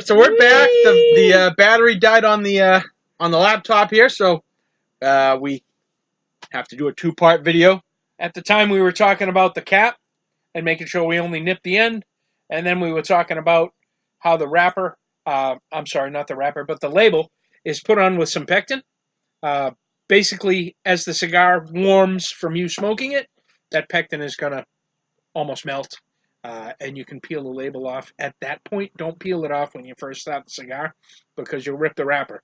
So we're back. The battery died on the laptop here, so we have to do a two-part video. At the time, we were talking about the cap and making sure we only nip the end, and then we were talking about how the wrapper, I'm sorry, not the wrapper, but the label is put on with some pectin. Basically, as the cigar warms from you smoking it, that pectin is going to almost melt, and you can peel the label off. At that point, don't peel it off when you first start the cigar because you'll rip the wrapper.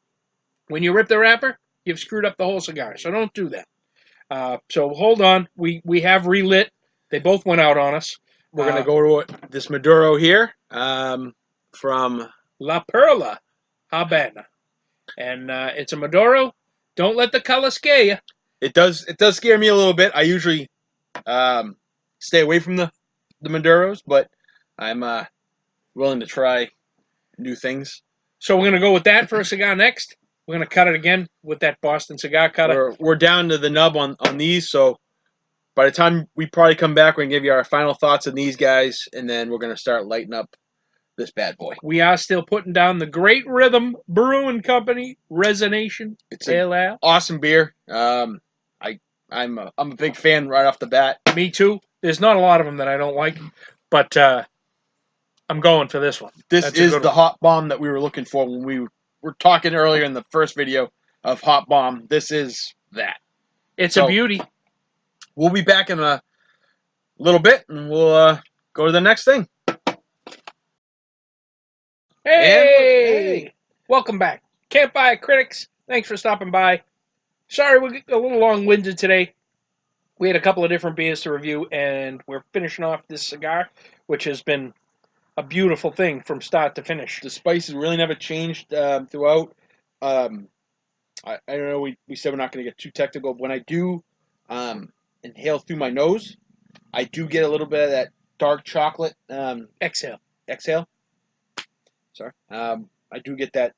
When you rip the wrapper, you've screwed up the whole cigar, so don't do that. So hold on. We have relit. They both went out on us. We're going to go to this Maduro here from La Perla Habana. And it's a Maduro. Don't let the color scare you. It does scare me a little bit. I usually stay away from the Maduros, but I'm willing to try new things. So we're going to go with that for a cigar next. We're going to cut it again with that Boston cigar cutter. We're down to the nub on these, so by the time we probably come back, we're going to give you our final thoughts on these guys, and then we're going to start lighting up this bad boy. We are still putting down the Great Rhythm Brewing Company Resonation. It's an awesome beer. I'm a big fan right off the bat. Me too. There's not a lot of them that I don't like, but I'm going for this one. This is the hot bomb that we were looking for when we were talking earlier in the first video of hot bomb. This is that. It's a beauty. We'll be back in a little bit, and we'll go to the next thing. Hey! Welcome back. Campfire Critics, thanks for stopping by. Sorry, we're a little long-winded today. We had a couple of different beers to review, and we're finishing off this cigar, which has been a beautiful thing from start to finish. The spices really never changed throughout. I don't know, we said we're not going to get too technical, but when I do inhale through my nose, I do get a little bit of that dark chocolate. Exhale. Sorry. I do get that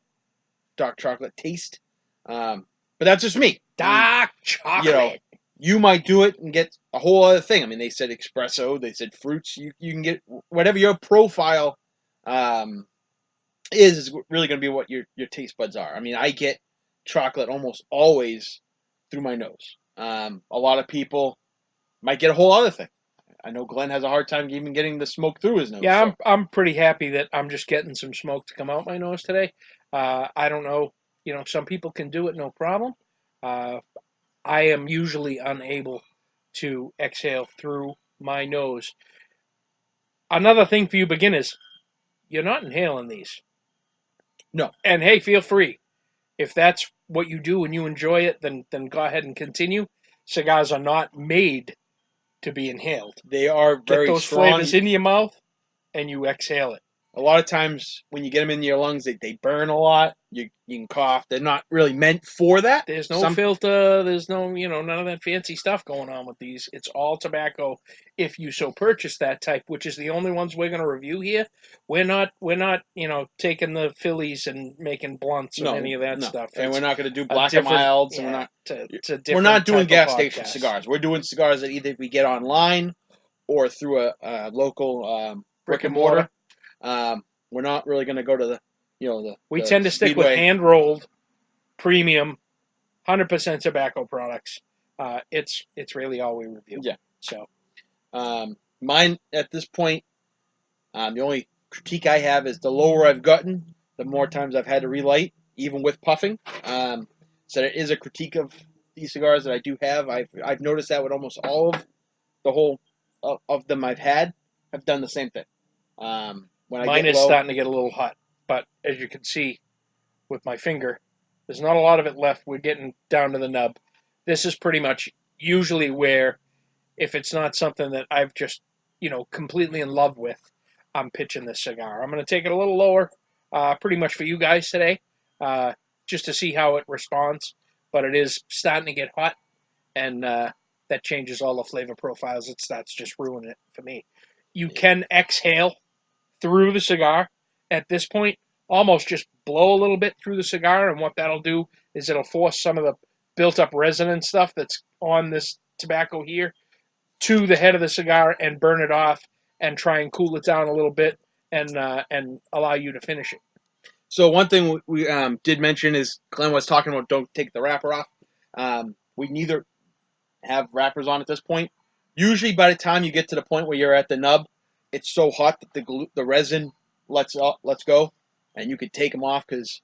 dark chocolate taste. But that's just me. Dark chocolate. You know, you might do it and get a whole other thing. I mean, they said espresso, they said fruits. You can get whatever your profile is really going to be what your taste buds are. I mean, I get chocolate almost always through my nose. A lot of people might get a whole other thing. I know Glenn has a hard time even getting the smoke through his nose. Yeah, I'm pretty happy that I'm just getting some smoke to come out my nose today. I don't know, some people can do it no problem. I am usually unable to exhale through my nose. Another thing for you beginners, you're not inhaling these. No. And hey, feel free. If that's what you do and you enjoy it, then go ahead and continue. Cigars are not made to be inhaled. They are very strong. Get those flavors into your mouth, and you exhale it. A lot of times when you get them in your lungs, they burn a lot. You can cough. They're not really meant for that. There's no filter. There's no, none of that fancy stuff going on with these. It's all tobacco. If you so purchase that type, which is the only ones we're going to review here, we're not, taking the Phillies and making blunts or any of that stuff. And we're not going to do black and milds. Yeah, we're not doing gas station cigars. We're doing cigars that either we get online or through a local brick and mortar. We're not really going to go to the we tend to stick with hand-rolled, premium, 100% tobacco products. It's really all we review. Yeah. So, mine at this point, the only critique I have is the lower I've gotten, the more times I've had to relight, even with puffing. So there is a critique of these cigars that I do have. I've noticed that with almost all of the whole of them I've had. I've done the same thing. Mine is starting to get a little hot, but as you can see with my finger, there's not a lot of it left. We're getting down to the nub. This is pretty much usually where, if it's not something that I've just, completely in love with, I'm pitching this cigar. I'm going to take it a little lower, pretty much for you guys today, just to see how it responds. But it is starting to get hot, and that changes all the flavor profiles. It starts just ruining it for me. You can exhale through the cigar at this point, almost just blow a little bit through the cigar, and what that'll do is it'll force some of the built-up resin and stuff that's on this tobacco here to the head of the cigar and burn it off and try and cool it down a little bit and allow you to finish it. So one thing we did mention is Glenn was talking about don't take the wrapper off. We neither have wrappers on at this point. Usually, by the time you get to the point where you're at the nub, it's so hot that the resin lets go, and you could take them off because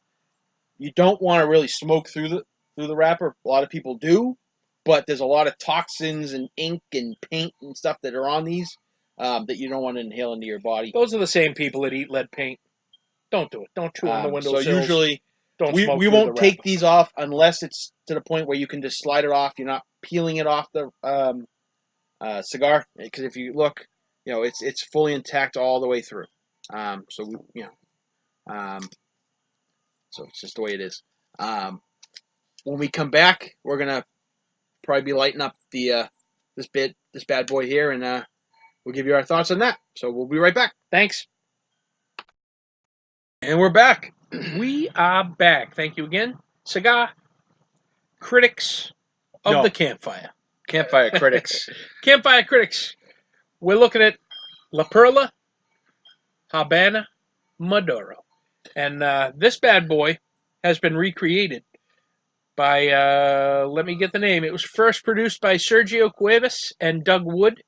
you don't want to really smoke through the wrapper. A lot of people do, but there's a lot of toxins and ink and paint and stuff that are on these that you don't want to inhale into your body. Those are the same people that eat lead paint. Don't do it. Don't chew on the So windowsills. usually don't smoke we through won't the take wrapper. these off unless it's to the point where you can just slide it off. You're not peeling it off the cigar, because if you look, it's fully intact all the way through. So so it's just the way it is. When we come back, we're gonna probably be lighting up the this bad boy here, and we'll give you our thoughts on that. So we'll be right back. Thanks. And we're back. We are back. Thank you again. Cigar critics of the campfire. Campfire critics. Campfire critics. We're looking at La Perla Habana Maduro. And this bad boy has been recreated by, let me get the name. It was first produced by Sergio Cuevas and Doug Wood.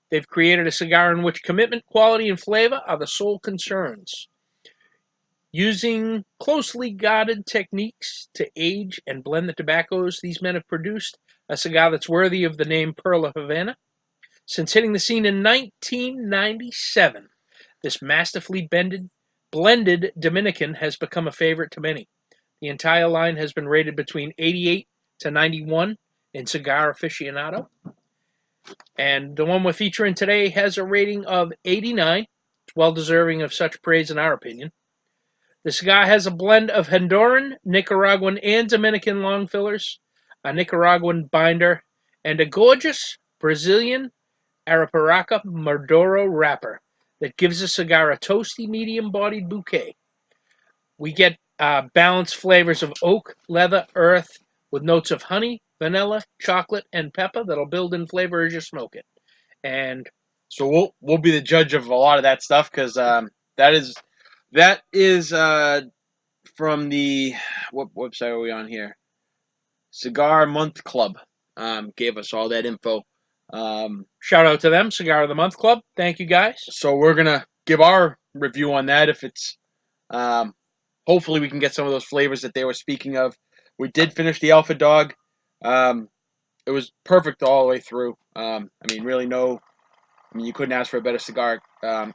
They've created a cigar in which commitment, quality, and flavor are the sole concerns. Using closely guarded techniques to age and blend the tobaccos, these men have produced a cigar that's worthy of the name Perla Havana. Since hitting the scene in 1997, this masterfully blended Dominican has become a favorite to many. The entire line has been rated between 88 to 91 in Cigar Aficionado. And the one we're featuring today has a rating of 89. It's well deserving of such praise in our opinion. The cigar has a blend of Honduran, Nicaraguan, and Dominican long fillers, a Nicaraguan binder, and a gorgeous Brazilian Arapiraca Maduro wrapper that gives the cigar a toasty, medium-bodied bouquet. We get balanced flavors of oak, leather, earth, with notes of honey, vanilla, chocolate, and pepper that'll build in flavor as you smoke it. And so we'll be the judge of a lot of that stuff, because that is from the what website are we on here? Cigar Month Club gave us all that info. Shout out to them, Cigar of the Month Club. Thank you, guys. So we're gonna give our review on that. If it's hopefully we can get some of those flavors that they were speaking of. We did finish the Alpha Dog. It was perfect all the way through. Really you couldn't ask for a better cigar. Do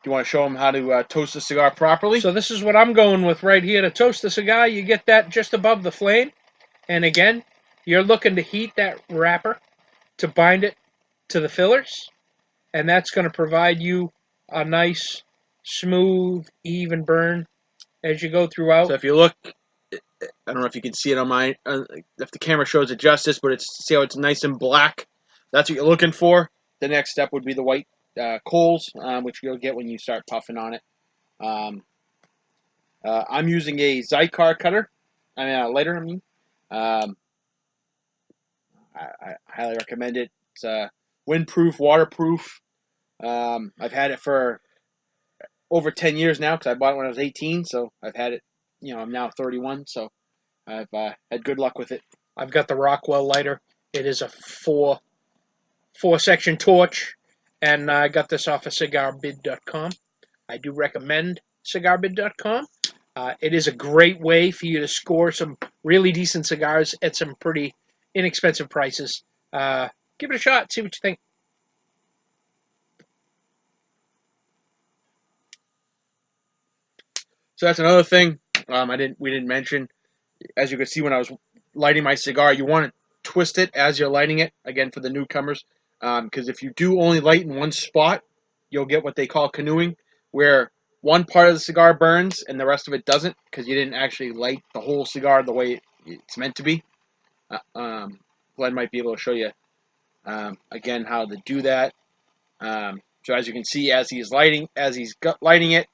you want to show them how to toast a cigar properly? So this is what I'm going with right here. To toast the cigar, you get that just above the flame. And again, you're looking to heat that wrapper to bind it to the fillers. And that's going to provide you a nice, smooth, even burn as you go throughout. So if you look, I don't know if you can see it on my, if the camera shows it justice, but see how it's nice and black? That's what you're looking for. The next step would be the white coals, which you'll get when you start puffing on it. I'm using a Zycar cutter. A lighter, I highly recommend it. It's windproof, waterproof. I've had it for over 10 years now, because I bought it when I was 18, so I've had it, I'm now 31, so I've had good luck with it. I've got the Rockwell lighter. It is a four-section torch, and I got this off of cigarbid.com. I do recommend cigarbid.com. It is a great way for you to score some really decent cigars at some pretty inexpensive prices. Give it a shot. See what you think. So that's another thing we didn't mention. As you can see when I was lighting my cigar, you want to twist it as you're lighting it. Again, for the newcomers, because if you do only light in one spot, you'll get what they call canoeing, where one part of the cigar burns and the rest of it doesn't, because you didn't actually light the whole cigar the way it's meant to be. Glenn might be able to show you again how to do that. So as you can see, as he's lighting it,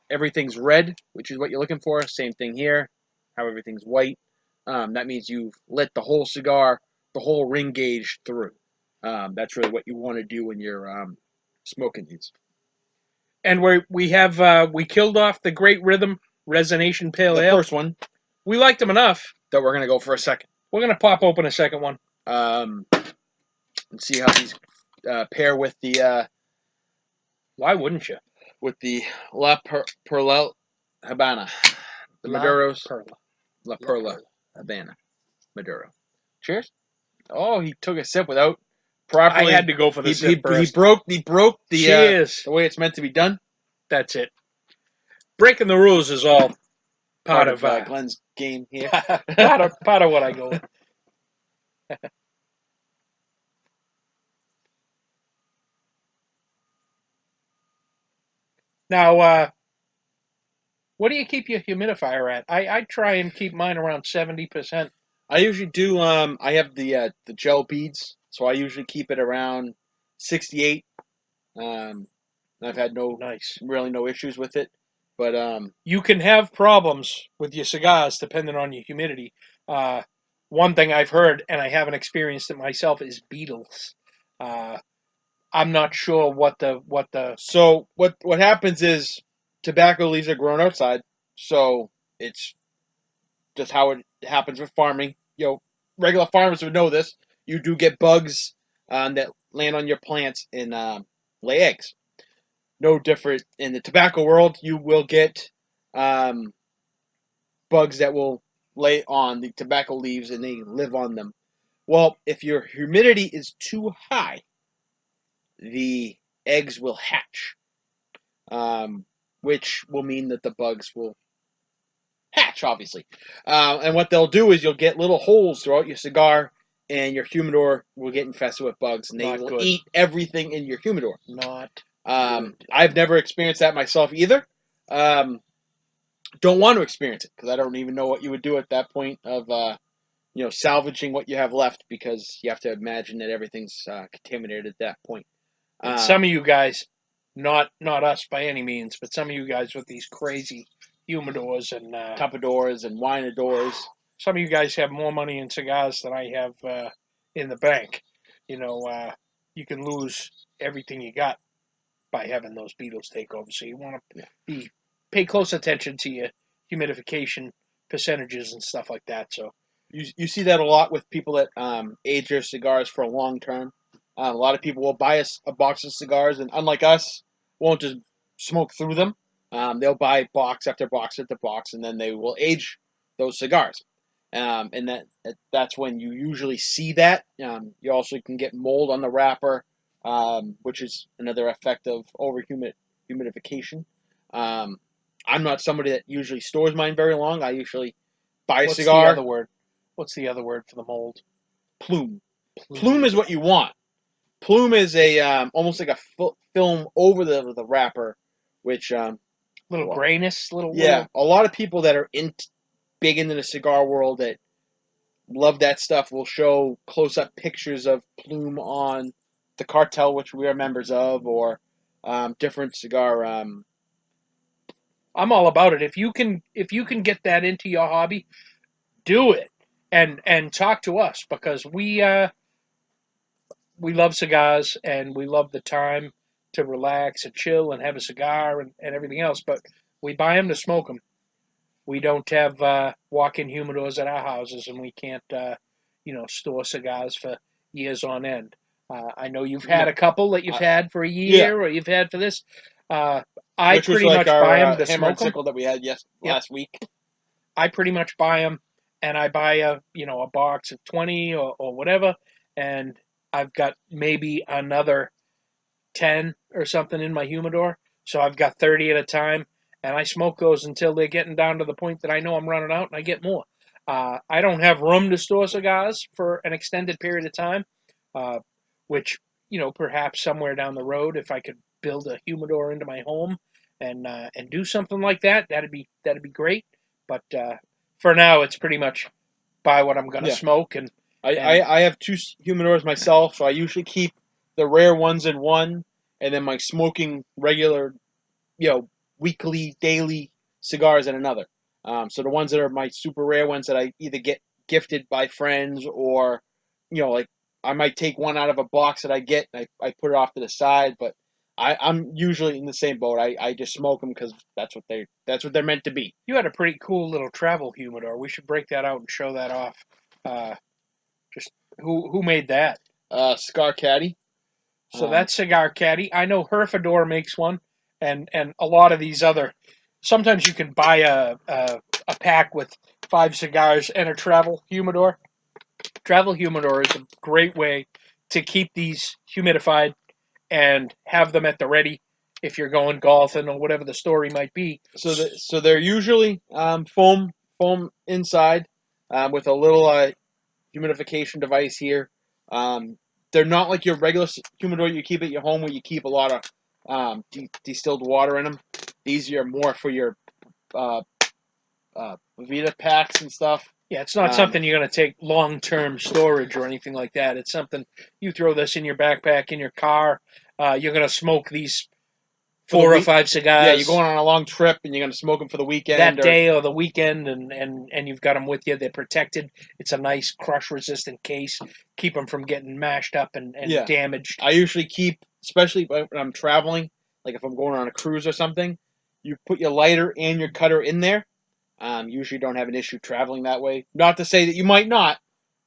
everything's red, which is what you're looking for. Same thing here, how everything's white. That means you've lit the whole cigar, the whole ring gauge through. That's really what you want to do when you're smoking these. And we killed off the Great Rhythm Resonation Pale The Ale. first one We liked them enough that we're gonna go for a second. We're gonna pop open a second one. And see how these pair with the. Why wouldn't you? With the La Perla Habana, the Maduros. La Perla Habana Maduro. Cheers. Oh, he took a sip without properly. I had to go for the sip first. He broke the Cheers. The way it's meant to be done. That's it. Breaking the rules is all part of Glenn's game here. part of what I go with. Now, what do you keep your humidifier at? I try and keep mine around 70%. I usually do. I have the gel beads, so I usually keep it around 68. I've had really no issues with it, but you can have problems with your cigars depending on your humidity. One thing I've heard, and I haven't experienced it myself, is beetles. I'm not sure what the. So what happens is tobacco leaves are grown outside, so it's just how it happens with farming. Regular farmers would know this. You do get bugs that land on your plants and lay eggs. No different in the tobacco world. You will get bugs that will lay on the tobacco leaves and they live on them. Well, if your humidity is too high, the eggs will hatch, which will mean that the bugs will hatch, obviously. And what they'll do is you'll get little holes throughout your cigar, and your humidor will get infested with bugs, and they will eat everything in your humidor. Not I've never experienced that myself either. Don't want to experience it because I don't even know what you would do at that point of salvaging what you have left, because you have to imagine that everything's contaminated at that point. Some of you guys, not us by any means, but some of you guys with these crazy humidors and Tupadors and winadors. Some of you guys have more money in cigars than I have in the bank. You can lose everything you got by having those beetles take over. So you want to pay close attention to your humidification percentages and stuff like that. So you see that a lot with people that age their cigars for a long term. A lot of people will buy a box of cigars, and unlike us, won't just smoke through them. They'll buy box after box after box, and then they will age those cigars. And that's when you usually see that. You also can get mold on the wrapper, which is another effect of humidification. I'm not somebody that usually stores mine very long. I usually buy a cigar. What's the other word? What's the other word for the mold? Plume. Plume is what you want. Plume is a almost like a film over the wrapper, which little grayness, little. A lot of people that are big into the cigar world that love that stuff will show close up pictures of plume on the cartel, which we are members of, or different cigar. I'm all about it. If you can get that into your hobby, do it, and talk to us, because we love cigars and we love the time to relax and chill and have a cigar and everything else. But we buy them to smoke them. We don't have walk-in humidors at our houses, and we can't store cigars for years on end. I know you've had a couple that you've had for a year, or you've had for this. I pretty much buy them to smoke them. That we had last week. I pretty much buy them, and I buy a box of 20 or whatever, and I've got maybe another 10 or something in my humidor, so I've got 30 at a time, and I smoke those until they're getting down to the point that I know I'm running out, and I get more. I don't have room to store cigars for an extended period of time, which perhaps somewhere down the road, if I could build a humidor into my home and do something like that, that'd be great. But for now, it's pretty much buy what I'm gonna smoke, and I have 2 humidors myself, so I usually keep the rare ones in one, and then my smoking regular, weekly, daily cigars in another. So the ones that are my super rare ones that I either get gifted by friends, or, like I might take one out of a box that I get and I put it off to the side, but I'm usually in the same boat. I just smoke them because that's what they're meant to be. You had a pretty cool little travel humidor. We should break that out and show that off. Uh, just who made that? Cigar Caddy. So that's Cigar Caddy. I know Herfador makes one, and a lot of these other. Sometimes you can buy a pack with 5 cigars and a travel humidor. Travel humidor is a great way to keep these humidified and have them at the ready if you're going golfing or whatever the story might be. So they're usually foam inside with a little humidification device here. They're not like your regular humidor you keep at your home where you keep a lot of distilled water in them. These are more for your uh, Vita packs and stuff. Yeah, it's not something you're going to take long-term storage or anything like that. It's something you throw this in your backpack, in your car. You're going to smoke these 4 or 5 cigars. Yeah, you're going on a long trip and you're going to smoke them for the weekend. That day or the weekend, and you've got them with you. They're protected. It's a nice crush-resistant case. Keep them from getting mashed up and damaged. I usually keep, especially when I'm traveling, like if I'm going on a cruise or something, you put your lighter and your cutter in there. Usually don't have an issue traveling that way. Not to say that you might not,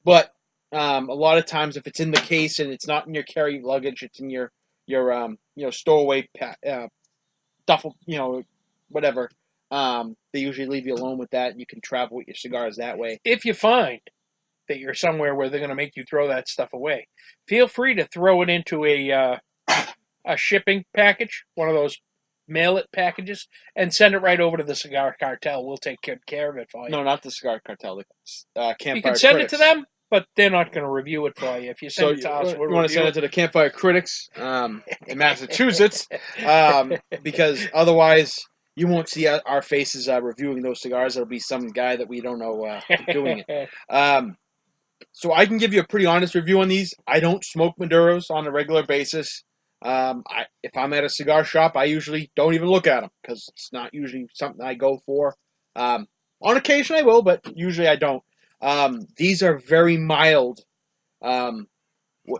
but a lot of times if it's in the case and it's not in your carry luggage, it's in your stowaway duffel, whatever. They usually leave you alone with that, and you can travel with your cigars that way. If you find that you're somewhere where they're going to make you throw that stuff away, feel free to throw it into a shipping package, one of those mail it packages, and send it right over to the Cigar Cartel. We'll take good care of it for you. No, not the Cigar Cartel. The Campfire You can send Critics. it to them, but they're not going to review it for you. If you send it to us, we'll you want to send it to the Campfire Critics in Massachusetts, because otherwise you won't see our faces reviewing those cigars. It'll be some guy that we don't know doing it. So I can give you a pretty honest review on these. I don't smoke Maduros on a regular basis. If I'm at a cigar shop, I usually don't even look at them because it's not usually something I go for. On occasion I will, but usually I don't. These are very mild. And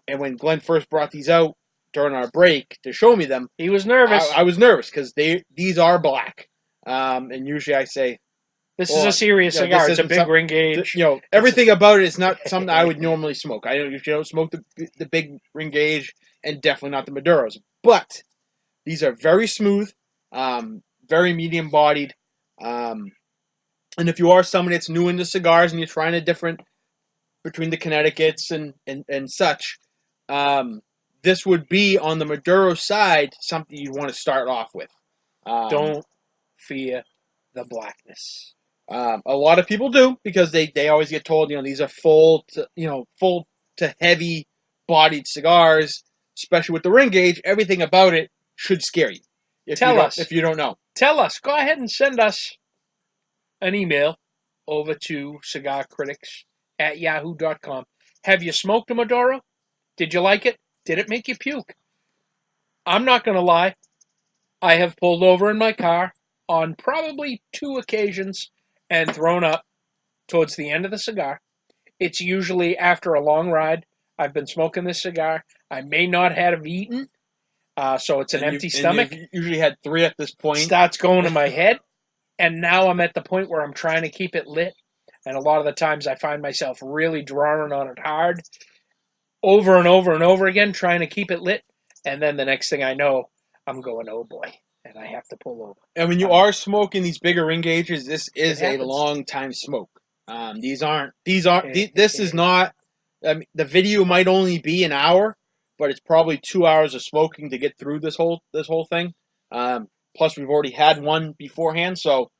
when Glenn first brought these out during our break to show me them, he was nervous. I was nervous because these are black. And usually I say, this is a serious cigar. It's a big ring gauge. Everything about it is not something I would normally smoke. I usually don't smoke the big ring gauge, and definitely not the Maduros. But these are very smooth, very medium bodied. And if you are someone that's new into cigars and you're trying a different between the Connecticut's and such, this would be on the Maduro side something you want to start off with. Don't fear the blackness. A lot of people do because they always get told these are full to heavy bodied cigars, especially with the ring gauge. Everything about it should scare you. Tell us if you don't know. Tell us. Go ahead and send us an email over to cigarcritics@yahoo.com. Have you smoked a Maduro? Did you like it? Did it make you puke? I'm not going to lie. I have pulled over in my car on probably 2 occasions and thrown up towards the end of the cigar. It's usually after a long ride. I've been smoking this cigar. I may not have eaten, so it's an empty stomach. You've usually had 3 at this point. Starts going to my head, and now I'm at the point where I'm trying to keep it lit, and a lot of the times I find myself really drawing on it hard, over and over and over again, trying to keep it lit, and then the next thing I know, I'm going, oh boy, and I have to pull over. And when you are smoking these bigger ring gauges, this is a long time smoke. This is not. The video might only be an hour, but it's probably 2 hours of smoking to get through this whole thing. Plus, we've already had one beforehand, so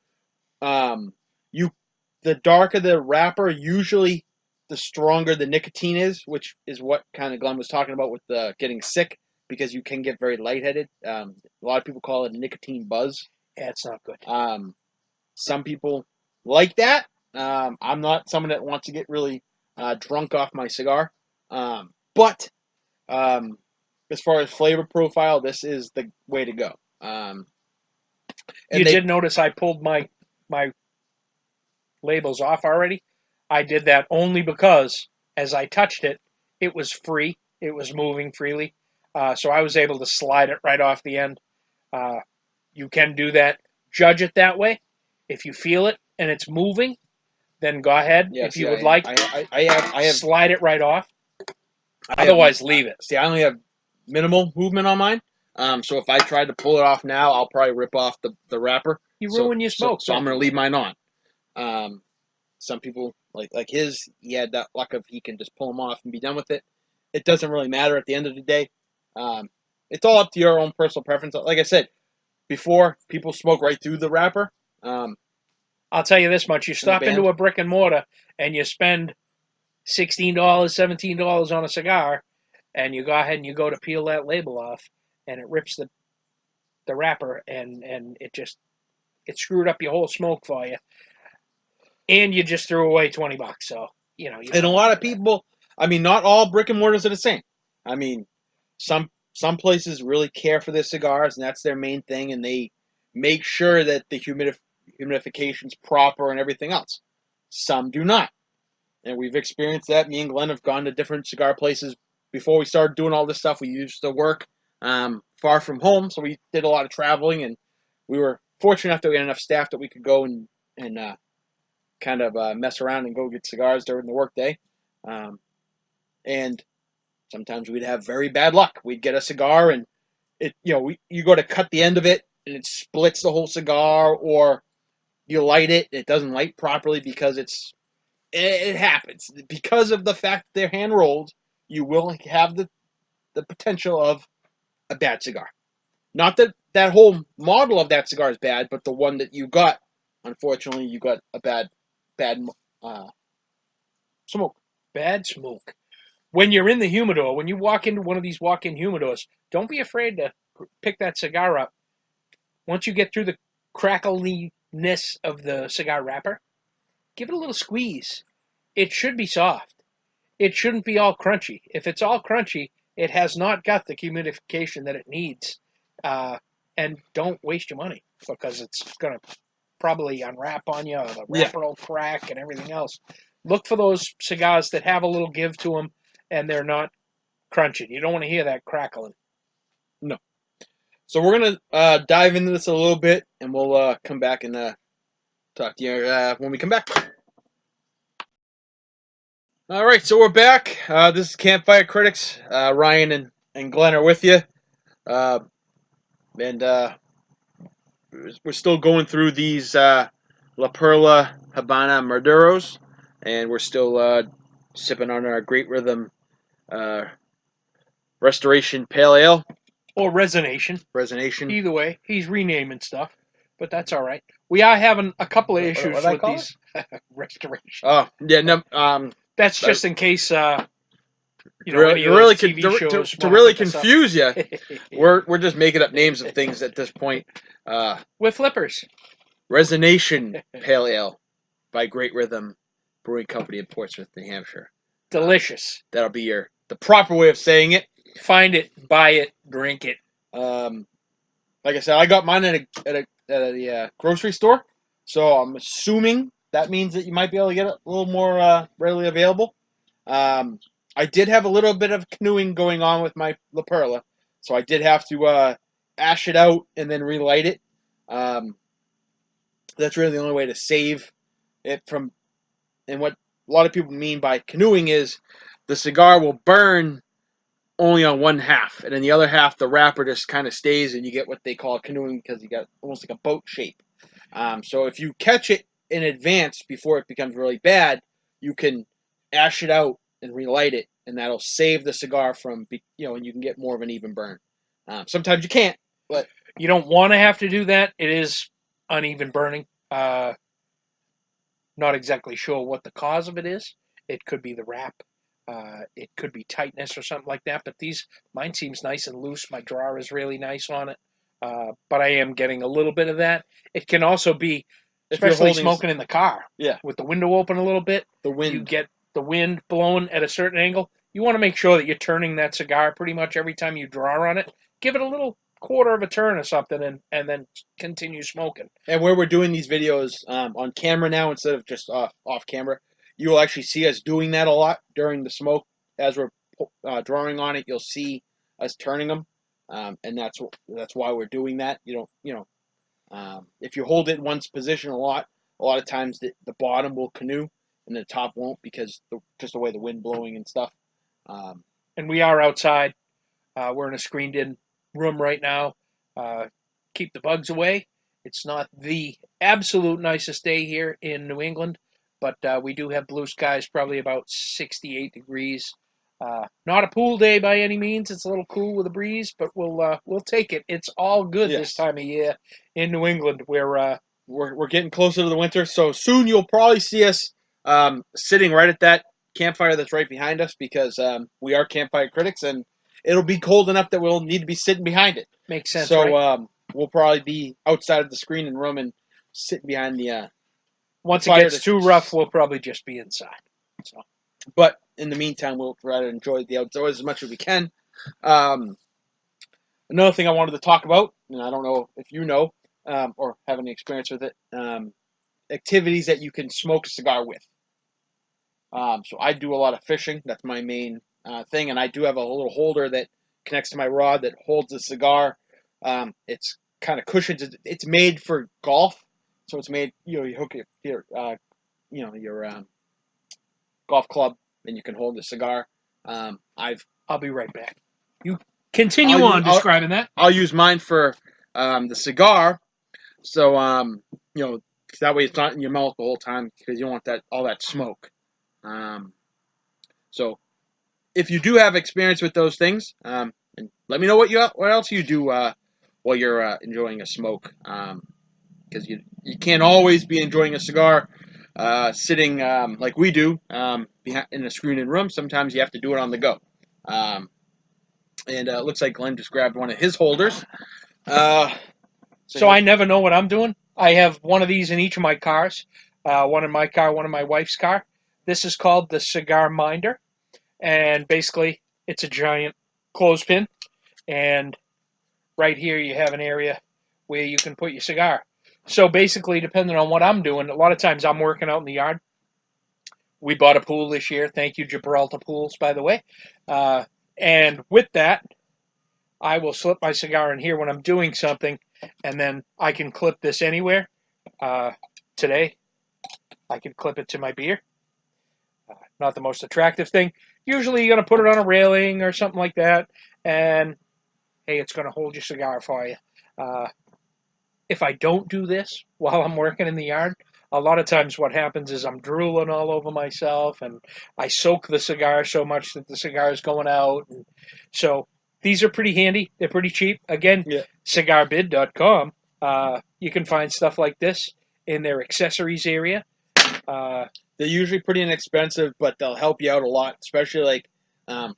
the darker the wrapper, usually the stronger the nicotine is, which is what kind of Glenn was talking about with the getting sick, because you can get very lightheaded. A lot of people call it a nicotine buzz. Yeah, it's not good. Some people like that. I'm not someone that wants to get really drunk off my cigar. But as far as flavor profile, this is the way to go. You did notice I pulled my labels off already. I did that only because as I touched it, it was free. It was moving freely. So I was able to slide it right off the end. You can do that. Judge it that way. If you feel it and it's moving, then go ahead. Yeah, If see, you would like, I have slide it right off. I have Otherwise, leave it. see, I only have minimal movement on mine. So if I tried to pull it off now, I'll probably rip off the wrapper. You So ruin your smoke. I'm gonna leave mine on. Some people like his, he had that luck of he can just pull them off and be done with it. It doesn't really matter at the end of the day. It's all up to your own personal preference. Like I said before, people smoke right through the wrapper. I'll tell you this much: you stop into a brick and mortar and you spend $16, $17 on a cigar, and you go ahead and you go to peel that label off, and it rips the wrapper, and it screwed up your whole smoke for you, and you just threw away $20. So and a lot of people, I mean, not all brick and mortars are the same. I mean, some places really care for their cigars, and that's their main thing, and they make sure that the humidification's proper and everything else. Some do not, and we've experienced that. Me and Glenn have gone to different cigar places before we started doing all this stuff. We used to work far from home, so we did a lot of traveling, and we were fortunate enough that we had enough staff that we could go and kind of mess around and go get cigars during the workday. And sometimes we'd have very bad luck. We'd get a cigar and you go to cut the end of it and it splits the whole cigar, or you light it and it doesn't light properly because it happens. Because of the fact that they're hand rolled, you will have the potential of a bad cigar. Not that that whole model of that cigar is bad, but the one that you got, unfortunately, you got a bad uh, smoke. Bad smoke. When you're in the humidor, when you walk into one of these walk-in humidors, don't be afraid to pick that cigar up. Once you get through the crackliness of the cigar wrapper, give it a little squeeze. It should be soft. It shouldn't be all crunchy. If it's all crunchy, it has not got the humidification that it needs. And don't waste your money because it's going to probably unwrap on you, or the wrapper will crack and everything else. Look for those cigars that have a little give to them and they're not crunching. You don't want to hear that crackling. No. So we're gonna dive into this a little bit, and we'll come back and talk to you when we come back. All right, so we're back. This is Campfire Critics. Ryan and Glenn are with you, and we're still going through these La Perla Habana Maduros, and we're still sipping on our Great Rhythm Restoration Pale Ale. Or Resonation. Resonation. Either way, he's renaming stuff, but that's all right. We are having a couple of issues with these Restoration. Oh, yeah, no. That's just in case any really TV shows to really confuse you. We're just making up names of things at this point. With flippers. Resonation Pale Ale by Great Rhythm Brewing Company in Portsmouth, New Hampshire. Delicious. That'll be the proper way of saying it. Find it, buy it, drink it. Like I said, I got mine at a grocery store, so I'm assuming that means that you might be able to get it a little more readily available. I did have a little bit of canoeing going on with my La Perla, so I did have to ash it out and then relight it. That's really the only way to save it from. And what a lot of people mean by canoeing is the cigar will burn only on one half, and then the other half, the wrapper just kind of stays, and you get what they call canoeing because you got almost like a boat shape. So if you catch it in advance before it becomes really bad, you can ash it out and relight it, and that'll save the cigar from, and you can get more of an even burn. Sometimes you can't, but you don't want to have to do that. It is uneven burning. Not exactly sure what the cause of it is. It could be the wrap. It could be tightness or something like that. But mine seems nice and loose. My drawer is really nice on it. But I am getting a little bit of that. It can also be, especially smoking in the car. Yeah. With the window open a little bit. The wind. You get the wind blowing at a certain angle. You want to make sure that you're turning that cigar pretty much every time you draw on it. Give it a little quarter of a turn or something, and then continue smoking. And where we're doing these videos on camera now instead of just off camera, you will actually see us doing that a lot during the smoke as we're drawing on it. You'll see us turning them, and that's why we're doing that. If you hold it in one's position a lot of times the bottom will canoe and the top won't because just the way the wind blowing and stuff. And we are outside. We're in a screened-in room right now. Keep the bugs away. It's not the absolute nicest day here in New England, but we do have blue skies, probably about 68 degrees. Not a pool day by any means. It's a little cool with a breeze, but we'll take it. It's all good this Yes. time of year in New England. We're getting closer to the winter, so soon you'll probably see us sitting right at that campfire that's right behind us because we are campfire critics, and it'll be cold enough that we'll need to be sitting behind it. Makes sense, So right? we'll probably be outside of the screening room and sitting behind the Once it fire. gets too rough, we'll probably just be inside. So, but in the meantime, we'll try to enjoy the outdoors as much as we can. Um, Another thing I wanted to talk about, and I don't know if you know or have any experience with it, activities that you can smoke a cigar with. So I do a lot of fishing. That's my main thing, and I do have a little holder that connects to my rod that holds a cigar. It's kind of cushions. It's made for golf, so it's made. You hook your golf club, and you can hold the cigar. I'll be right back. You continue on describing that. I'll use mine for the cigar. So that way it's not in your mouth the whole time because you don't want all that smoke. So if you do have experience with those things, and let me know what else you do while you're enjoying a smoke, because you can't always be enjoying a cigar sitting like we do in a screened-in room. Sometimes you have to do it on the go. And it looks like Glenn just grabbed one of his holders. So I never know what I'm doing. I have one of these in each of my cars. One in my car, one in my wife's car. This is called the Cigar Minder, and basically it's a giant clothespin, and right here you have an area where you can put your cigar. So basically, depending on what I'm doing, a lot of times I'm working out in the yard. We bought a pool this year. Thank you, Gibraltar Pools, by the way. And with that, I will slip my cigar in here when I'm doing something, and then I can clip this anywhere. Today, I can clip it to my beer. Not the most attractive thing. Usually, you're going to put it on a railing or something like that, and hey, it's going to hold your cigar for you. If I don't do this while I'm working in the yard, a lot of times what happens is I'm drooling all over myself and I soak the cigar so much that the cigar is going out. And so these are pretty handy. They're pretty cheap. Again, Yeah. cigarbid.com. You can find stuff like this in their accessories area. They're usually pretty inexpensive, but they'll help you out a lot, especially like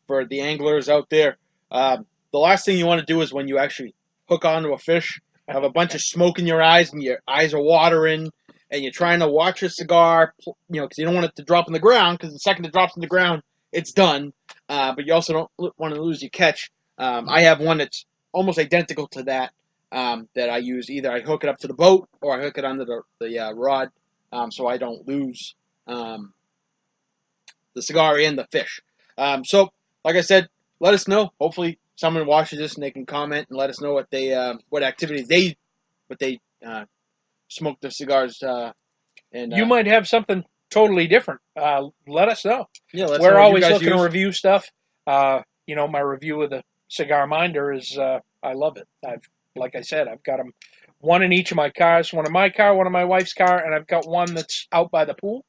for the anglers out there. The last thing you want to do is when you actually hook onto a fish, have a bunch of smoke in your eyes and your eyes are watering, and you're trying to watch your cigar, because you don't want it to drop in the ground, because the second it drops in the ground, it's done. But you also don't want to lose your catch. I have one that's almost identical to that that I use. Either I hook it up to the boat or I hook it under the rod, so I don't lose the cigar and the fish. So, like I said, let us know. Hopefully, someone watches this and they can comment and let us know what activities they smoke their cigars. And You might have something totally different. Let us know. yeah, let's know We're what you always guys looking to use. review stuff. My review of the Cigar Minder is I love it. Like I said, I've got them one in each of my cars. One in my car, one in my wife's car, and I've got one that's out by the pool.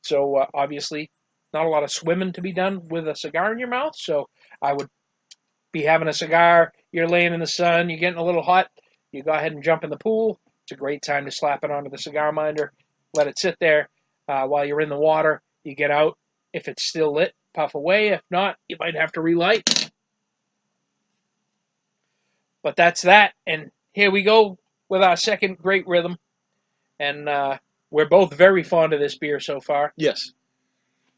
So obviously, not a lot of swimming to be done with a cigar in your mouth. So I would be having a cigar. You're laying in the sun. You're getting a little hot. You go ahead and jump in the pool. It's a great time to slap it onto the Cigar Minder. Let it sit there while you're in the water. You get out. If it's still lit, puff away. If not, you might have to relight. But that's that. And here we go with our second great rhythm. And we're both very fond of this beer so far. Yes.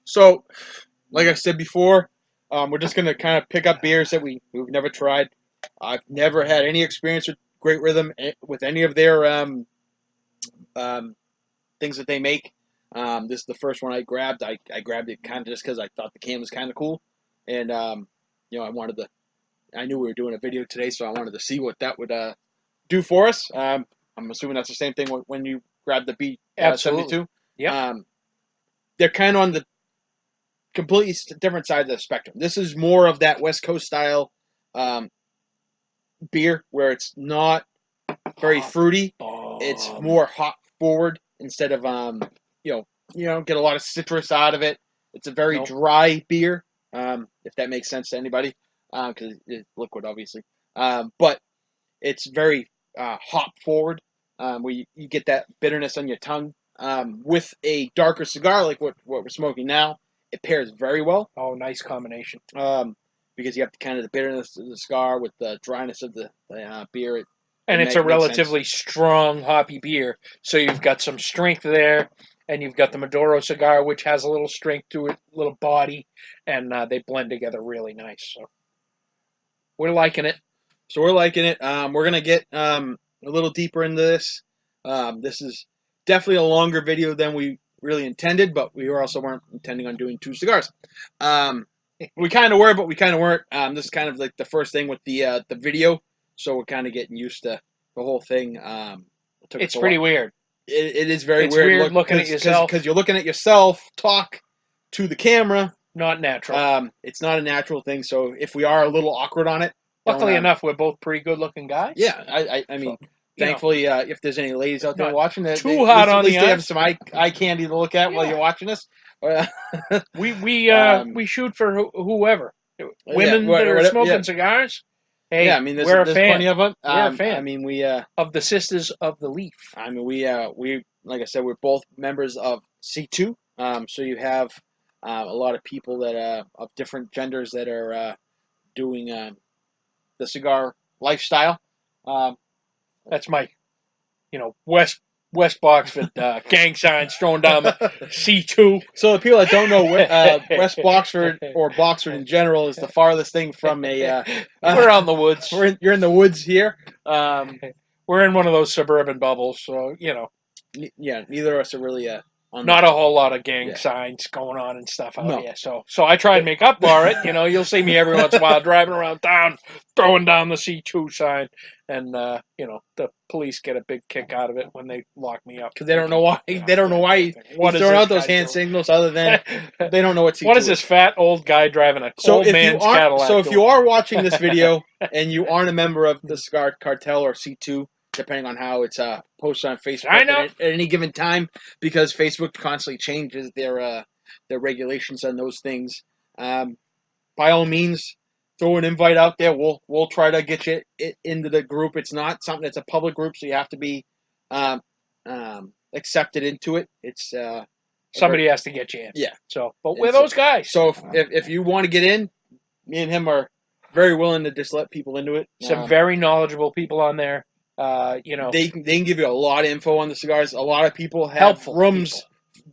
So, like I said before, we're just gonna kind of pick up beers that we've never tried. I've never had any experience with Great Rhythm with any of their um, things that they make. This is the first one I grabbed. I grabbed it kind of just because I thought the can was kind of cool, and I wanted to I knew we were doing a video today, so I wanted to see what that would do for us. I'm assuming that's the same thing when you grab the Absolutely. B72. Yep. They're kind of on the completely different side of the spectrum. This is more of that West Coast style beer where it's not very fruity. It's more hop forward instead of you know get a lot of citrus out of it. It's a very dry beer, if that makes sense to anybody, because it's liquid, obviously. But it's very hop forward, where you get that bitterness on your tongue. With a darker cigar like what we're smoking now, it pairs very well. Oh, nice combination. Because you have kind of the bitterness of the cigar with the dryness of the beer. And it's a relatively strong hoppy beer, so you've got some strength there, and you've got the Maduro cigar, which has a little strength to it, a little body, and they blend together really nice. So we're liking it. We're gonna get a little deeper into this. This is definitely a longer video than we really intended, but we also weren't intending on doing 2 cigars. We kind of were, but we kind of weren't. This is kind of like the first thing with the video, so we're kind of getting used to the whole thing. It's pretty weird. It is very weird. It's weird looking at yourself because you're looking at yourself talk to the camera. Not natural. It's not a natural thing. So if we are a little awkward on it, luckily enough, we're both pretty good looking guys. Yeah, I mean, so, thankfully, if there's any ladies out there watching, too hot on the eyes, they have some eye candy to look at while you're watching this. we shoot for whoever, women that are smoking cigars. Hey, I mean, there's plenty of them. We're a fan. I mean, we of the Sisters of the Leaf. I mean, we like I said, we're both members of C2. So you have a lot of people that of different genders that are doing the cigar lifestyle. That's my, West Boxford gang signs thrown down the C2. So the people that don't know, West Boxford or Boxford in general is the farthest thing from a. We're out in the woods. You're in the woods here. We're in one of those suburban bubbles, so Yeah, neither of us are really not a whole lot of gang signs going on and stuff out here. So I try and make up for it. You'll see me every once in a while driving around town, throwing down the C2 sign, and the police get a big kick out of it when they lock me up because they don't know why. They don't know why he's throwing out those hand signals, other than they don't know what C2 What is this fat old guy driving a old man's Cadillac? So if you are watching this video and you aren't a member of the Cigar Cartel or C2, depending on how it's posted on Facebook at any given time, because Facebook constantly changes their regulations on those things. By all means, throw an invite out there. We'll try to get you into the group. It's not something that's a public group, so you have to be accepted into it. It's somebody has to get you in. Yeah. So, but we're those guys. So if you want to get in, me and him are very willing to just let people into it. Some very knowledgeable people on there. They can give you a lot of info on the cigars. A lot of people have rooms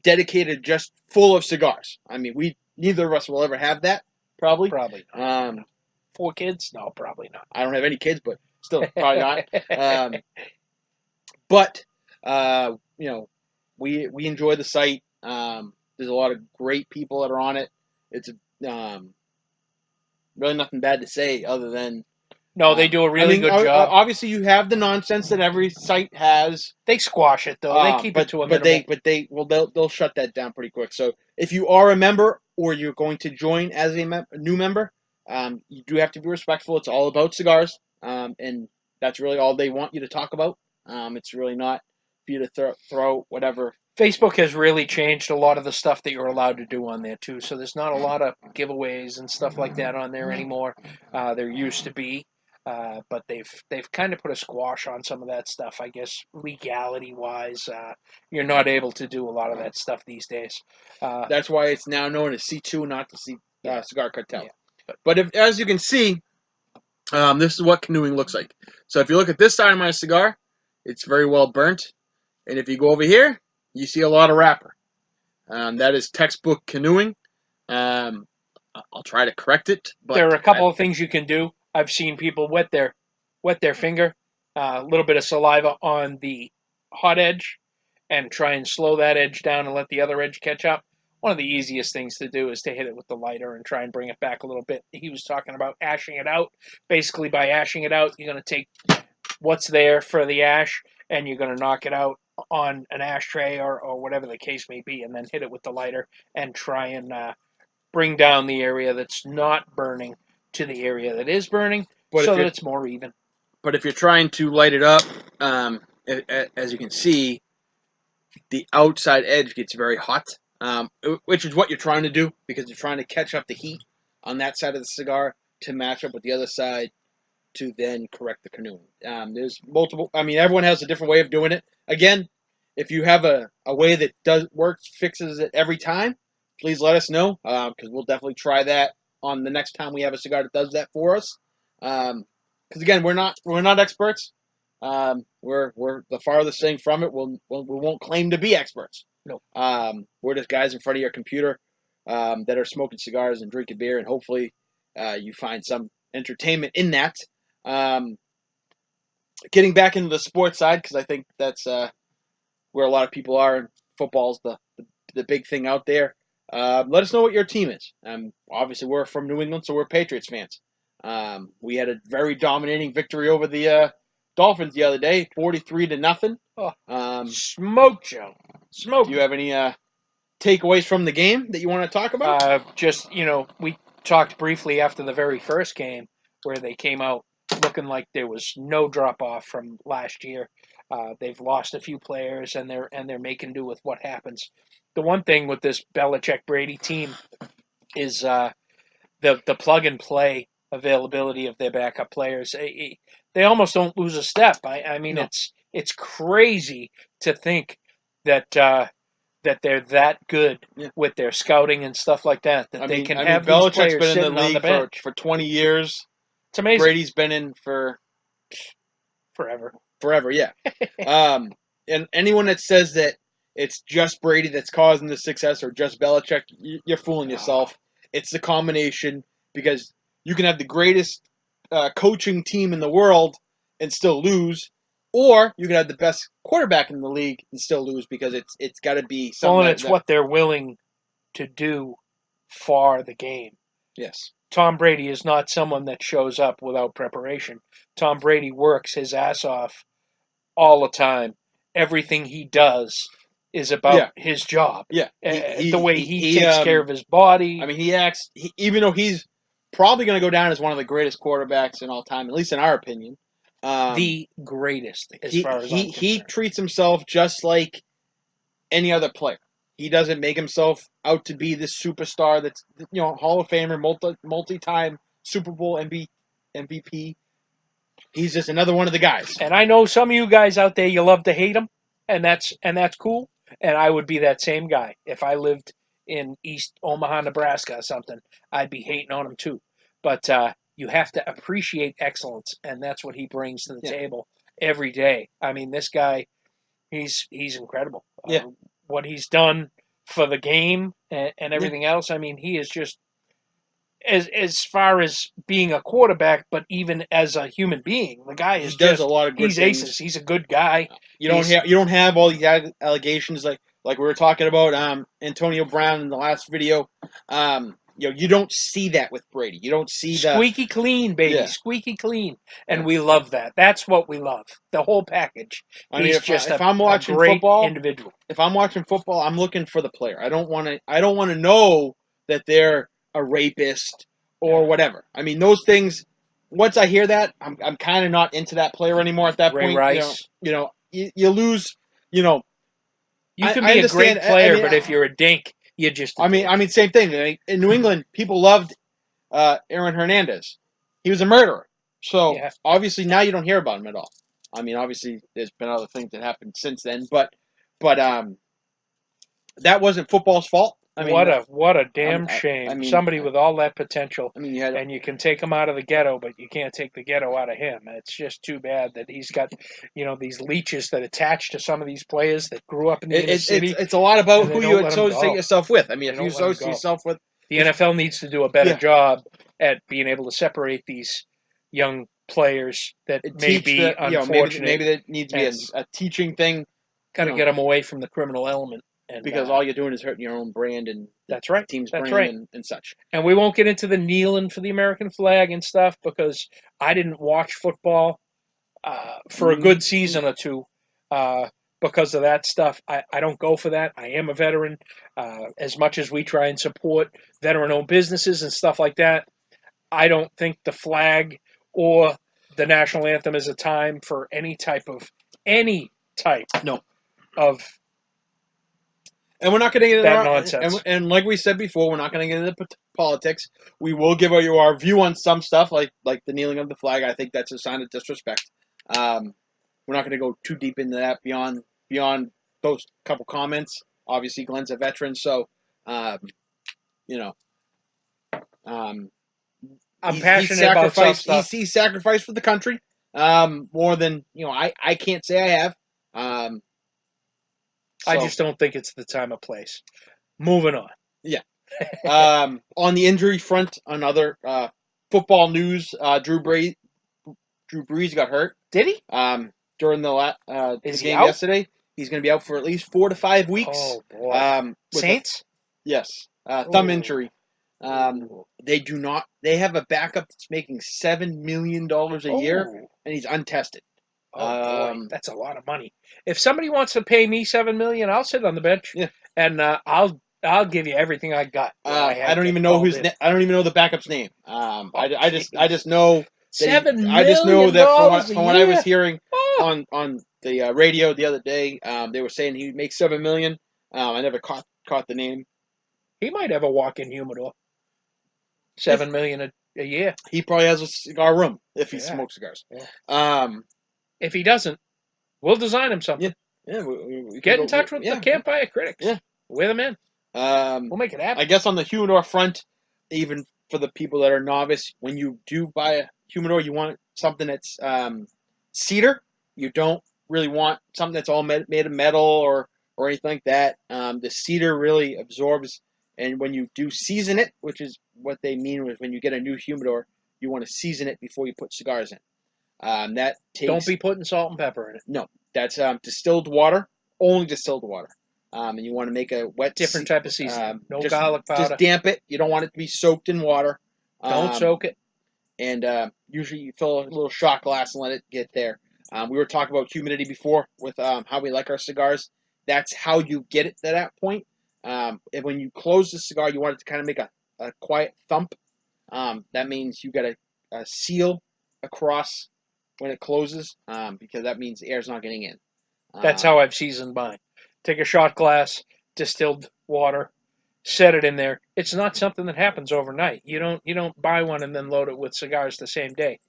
dedicated just full of cigars. I mean, neither of us will ever have that. Probably not. 4 kids? No, probably not. I don't have any kids, but still probably not. But we enjoy the site. There's a lot of great people that are on it. It's really nothing bad to say other than. No, they do a really good job. Obviously, you have the nonsense that every site has. They squash it though. They keep it to a minimum. They'll shut that down pretty quick. So if you are a member or you're going to join as a new member, you do have to be respectful. It's all about cigars, and that's really all they want you to talk about. It's really not for you to throw whatever. Facebook has really changed a lot of the stuff that you're allowed to do on there too. So there's not a lot of giveaways and stuff like that on there anymore. There used to be. But they've kind of put a squash on some of that stuff, I guess, legality-wise. You're not able to do a lot of that stuff these days. That's why it's now known as C2, not the Cigar Cartel. Yeah. But as you can see, this is what canoeing looks like. So if you look at this side of my cigar, it's very well burnt. And if you go over here, you see a lot of wrapper. That is textbook canoeing. I'll try to correct it. But there are a couple of things you can do. I've seen people wet their finger, a little bit of saliva on the hot edge, and try and slow that edge down and let the other edge catch up. one of the easiest things to do is to hit it with the lighter and try and bring it back a little bit. He was talking about ashing it out. Basically, by ashing it out, you're going to take what's there for the ash and you're going to knock it out on an ashtray or whatever the case may be, and then hit it with the lighter and try and bring down the area that's not burning to the area that is burning, But so that it's more even. But if you're trying to light it up, as you can see, the outside edge gets very hot, which is what you're trying to do because you're trying to catch up the heat on that side of the cigar to match up with the other side to then correct the canoeing. There's multiple. I mean, everyone has a different way of doing it. Again, if you have a way that does works, fixes it every time, please let us know because we'll definitely try that on the next time we have a cigar that does that for us. Because again, we're not experts. We're the farthest thing from it. We won't claim to be experts. No. We're just guys in front of your computer that are smoking cigars and drinking beer, and hopefully you find some entertainment in that. Getting back into the sports side, because I think that's where a lot of people are, and football's the big thing out there. Let us know what your team is. Obviously, we're from New England, so we're Patriots fans. We had a very dominating victory over the Dolphins the other day, 43-0. Smoke, Joe. Smoke. Do you have any takeaways from the game that you want to talk about? Just, we talked briefly after the very first game where they came out looking like there was no drop off from last year. They've lost a few players and they're making do with what happens. The one thing with this Belichick Brady team is the plug and play availability of their backup players. They almost don't lose a step. I mean, No. it's crazy to think that that they're that good with their scouting and stuff like that. They can have these Belichick's players been in sitting the on the league bench for 20 years. It's amazing. Brady's been in for forever. Yeah. And anyone that says that it's just Brady that's causing the success or just Belichick, you're fooling yourself. It's the combination because you can have the greatest coaching team in the world and still lose, or you can have the best quarterback in the league and still lose because it's got to be something. Well, and it's what they're willing to do for the game. Yes. Tom Brady is not someone that shows up without preparation. Tom Brady works his ass off all the time. Everything he does is about his job. Yeah. The way he takes care of his body. I mean, even though he's probably going to go down as one of the greatest quarterbacks in all time, at least in our opinion. The greatest, as far as I'm concerned. He treats himself just like any other player. He doesn't make himself out to be this superstar that's Hall of Famer, multi-time Super Bowl MVP. He's just another one of the guys. And I know some of you guys out there, you love to hate him, and that's cool. And I would be that same guy if I lived in East Omaha, Nebraska, or something. I'd be hating on him too. But you have to appreciate excellence, and that's what he brings to the table every day. I mean, this guy, he's incredible. Yeah. What he's done for the game and everything else. I mean, he is just as far as being a quarterback, but even as a human being, the guy is does a lot of good he's things. aces. He's a good guy. You don't have all these allegations like we were talking about Antonio Brown in the last video. You don't see that with Brady. You don't see that squeaky clean, baby, squeaky clean, and we love that. That's what we love. The whole package. He's if I'm watching a great football, individual. If I'm watching football, I'm looking for the player. I don't want to know that they're a rapist or whatever. I mean, those things. Once I hear that, I'm kind of not into that player anymore. At that point, Rice. You lose. You can be a great player, but if you're a dink, you're just. I mean, same thing. In New England, people loved Aaron Hernandez. He was a murderer. So obviously now you don't hear about him at all. I mean, obviously there's been other things that happened since then, but that wasn't football's fault. I mean, what a damn shame. I mean, somebody with all that potential. I mean, and you can take him out of the ghetto, but you can't take the ghetto out of him. It's just too bad that he's got, these leeches that attach to some of these players that grew up in the inner city. It's a lot about who you associate yourself with. I mean, if you associate yourself with the NFL needs to do a better job at being able to separate these young players that may be unfortunate. Maybe there needs to be a teaching thing. Kind of get them away from the criminal element. And because all you're doing is hurting your own brand and that's right. the team's That's brand right. and such. And we won't get into the kneeling for the American flag and stuff because I didn't watch football for a good season or two because of that stuff. I don't go for that. I am a veteran. As much as we try and support veteran-owned businesses and stuff like that, I don't think the flag or the national anthem is a time for any type No. of And we're not going to get that into nonsense. and like we said before, we're not going to get into politics. We will give you our view on some stuff, like the kneeling of the flag. I think that's a sign of disrespect. We're not going to go too deep into that beyond those couple comments. Obviously, Glenn's a veteran, so you know, um, I'm he's passionate about some sacrificed. stuff. He's sacrificed for the country more than I can't say I have. I So just don't think it's the time or place. Moving on. yeah. On the injury front, another football news: Drew Brees got hurt. Did he? During the Is he game out? yesterday. He's going to be out for at least 4 to 5 weeks. Oh boy. Saints? Yes, thumb Ooh. injury. They do not. They have a backup that's making $7 million a year, and he's untested. Oh boy, that's a lot of money. If somebody wants to pay me $7 million, I'll sit on the bench. Yeah. And I'll give you everything I got. I don't even know I don't even know the backup's name. I just know $7 I just know that from what I was year? hearing on the radio the other day, they were saying he makes $7 million. I never caught the name. He might have a walk-in humidor. $7 million a year. He probably has a cigar room if he Yeah. smokes cigars. Yeah. If he doesn't, we'll design him something. Yeah, we Get in touch with the Campfire Critics. Yeah. We're the men. We'll make it happen. I guess on the humidor front, even for the people that are novice, when you do buy a humidor, you want something that's cedar. You don't really want something that's all made of metal or anything like that. The cedar really absorbs, and when you do season it, which is what they mean with when you get a new humidor, you want to season it before you put cigars in. That takes. Don't be putting salt and pepper in it. No, that's distilled water, only distilled water. And you want to make a wet different type of seasoning. No just, garlic powder. Just damp it. You don't want it to be soaked in water. Don't soak it. And usually you fill a little shot glass and let it get there. We were talking about humidity before with how we like our cigars. That's how you get it to that point. And when you close the cigar, you want it to kind of make a quiet thump. That means you got a seal across when it closes, because that means the air's not getting in. That's how I've seasoned mine. Take a shot glass, distilled water, set it in there. It's not something that happens overnight. You don't buy one and then load it with cigars the same day.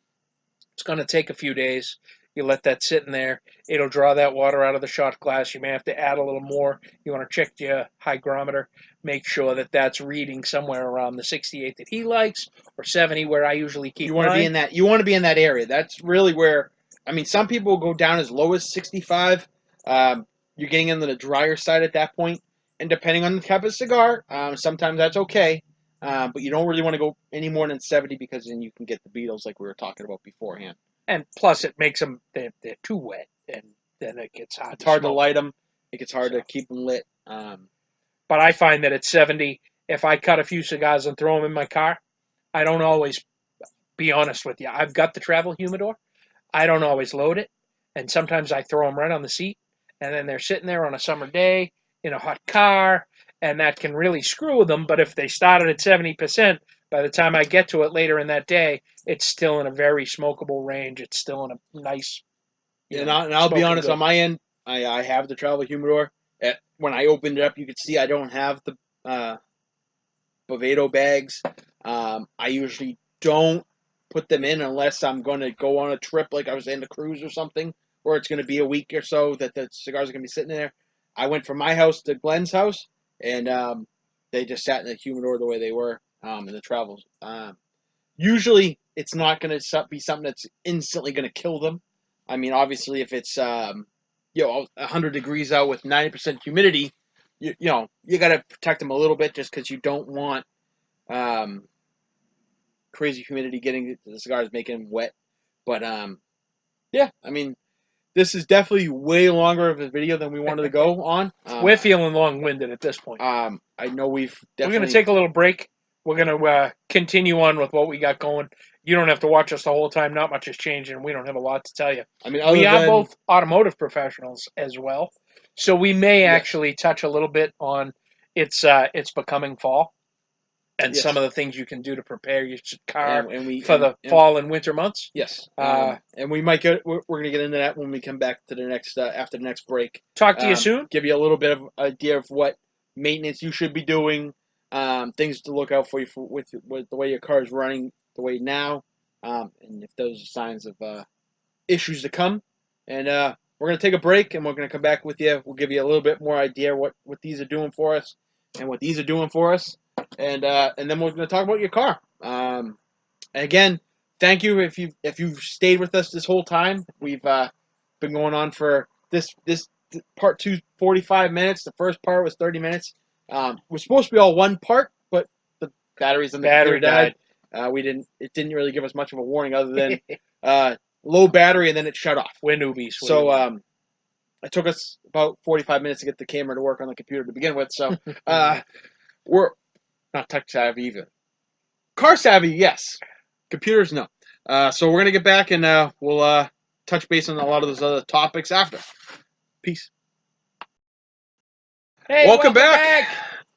It's going to take a few days. You let that sit in there. It'll draw that water out of the shot glass. You may have to add a little more. You want to check your hygrometer. Make sure that that's reading somewhere around the 68 that he likes, or 70 where I usually keep. You want to be in that. You want to be in that area. That's really where. I mean, some people go down as low as 65. You're getting into the drier side at that point, and depending on the type of cigar, sometimes that's okay. But you don't really want to go any more than 70 because then you can get the beetles like we were talking about beforehand. And plus, it makes them they're too wet, and then it gets hard. It's hard to light them. It gets hard to keep them lit. But I find that at 70, if I cut a few cigars and throw them in my car, I don't always. Be honest with you, I've got the travel humidor. I don't always load it, and sometimes I throw them right on the seat, and then they're sitting there on a summer day in a hot car, and that can really screw with them. But if they started at 70%, by the time I get to it later in that day, it's still in a very smokable range. It's still in a nice. I'll be honest, on my end, I have the travel humidor. When I opened it up, you could see I don't have the Bovado bags. I usually don't put them in unless I'm going to go on a trip, like I was in the cruise or something, where it's going to be a week or so that the cigars are going to be sitting there. I went from my house to Glenn's house, and they just sat in the humidor the way they were in the travels. Usually, it's not going to be something that's instantly going to kill them. I mean, obviously, if it's 100 degrees out with 90% humidity, you got to protect them a little bit just because you don't want crazy humidity getting to the cigars, making them wet. But yeah, I mean, this is definitely way longer of a video than we wanted to go on. We're feeling long-winded at this point. I know we're going to take a little break. We're going to continue on with what we got going. You don't have to watch us the whole time. Not much has changed, and we don't have a lot to tell you. I mean, we are both automotive professionals as well, so we may actually touch a little bit on it's becoming fall, and some of the things you can do to prepare your car for the fall and winter months. Yes, and we might get we're going to get into that when we come back to the next after the next break. Talk to you soon. Give you a little bit of idea of what maintenance you should be doing, things to look out for you with the way your car is running the way now, and if those are signs of issues to come. And we're going to take a break, and we're going to come back with you. We'll give you a little bit more idea what these are doing for us, and what these are doing for us, and then we're going to talk about your car. And again, thank you if you've stayed with us this whole time. We've been going on for this part 2 45 minutes. The first part was 30 minutes. We're supposed to be all one part, but the batteries in the computer died. It didn't really give us much of a warning other than low battery, and then it shut off. We're newbies. So it took us about 45 minutes to get the camera to work on the computer to begin with. So we're not tech savvy either. Car savvy, yes. Computers, no. So we're going to get back, and we'll touch base on a lot of those other topics after. Peace. Hey, welcome back.